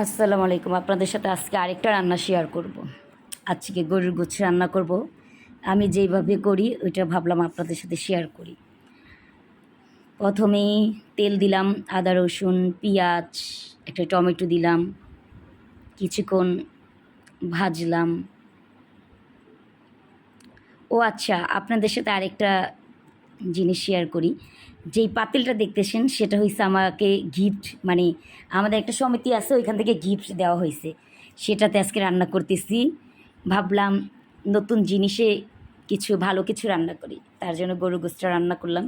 আসসালামু আলাইকুম। আপনাদের সাথে আজকে আরেকটা রান্না শেয়ার করব। আজকে গরুর গোছ রান্না করব। আমি যেইভাবে করি ওইটা ভাবলাম আপনাদের সাথে শেয়ার করি। প্রথমেই তেল দিলাম, আদা রসুন পেঁয়াজ, একটা টমেটো দিলাম, কিছুক্ষণ ভাজলাম। ও আচ্ছা, আপনাদের সাথে আরেকটা জিনিস শেয়ার করি। যেই পাতিলটা দেখতেছেন সেটা হইছে আমাকে গিফট, মানে আমাদের একটা সমিতি আছে, ওইখান থেকে গিফট দেওয়া হয়েছে। সেটাতে আজকে রান্না করতেছি। ভাবলাম নতুন জিনিসে কিছু ভালো কিছু রান্না করি, তার জন্য গরু গোশটা রান্না করলাম।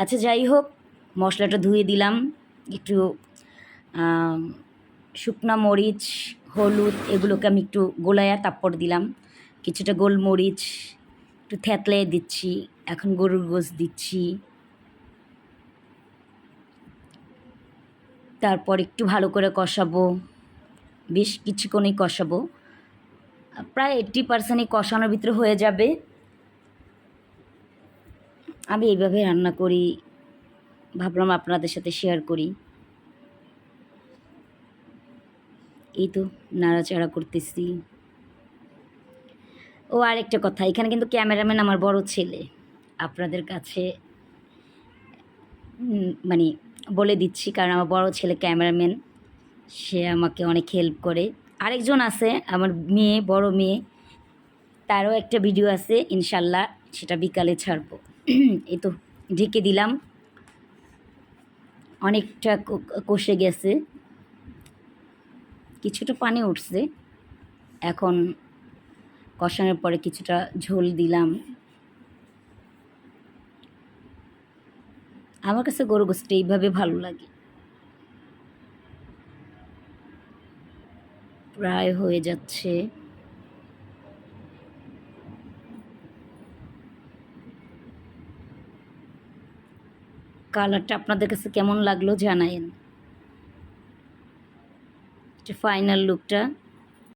আচ্ছা যাই হোক, মশলাটা ধুয়ে দিলাম। একটু শুকনা মরিচ, হলুদ এগুলোকে আমি একটু গোলায়া তারপর দিলাম। কিছুটা গোলমরিচ একটু থেতলে দিচ্ছি। এখন গরুর গোশ দিচ্ছি। তারপর একটু ভালো করে কষাবো, বেশ কিছুক্ষণই কষাবো। প্রায় 80% কষানোর ভিতরে হয়ে যাবে। আমি এইভাবে রান্না করি, ভাবলাম আপনাদের সাথে শেয়ার করি। এই তো নাড়াচাড়া করতেছি। ও আরেকটা কথা, এখানে কিন্তু ক্যামেরাম্যান আমার বড় ছেলে। আপনাদের কাছে মানে বলে দিচ্ছি, কারণ আমার বড় ছেলে ক্যামেরাম্যান, সে আমাকে অনেক হেল্প করে। আরেকজন আছে আমার মেয়ে, বড় মেয়ে, তারও একটা ভিডিও আছে ইনশাল্লাহ, সেটা বিকালে ছাড়বো। এই তো ঢেকে দিলাম। অনেকটা কষে গেছে, কিছুটা পানি উঠছে। এখন কষানোর পরে কিছুটা ঝোল দিলাম। আমার কাছে গরু গোশটা এইভাবে ভালো লাগে। প্রায় হয়ে যাচ্ছে। কালারটা আপনাদের কাছে কেমন লাগলো জানায়েন। ফাইনাল লুকটা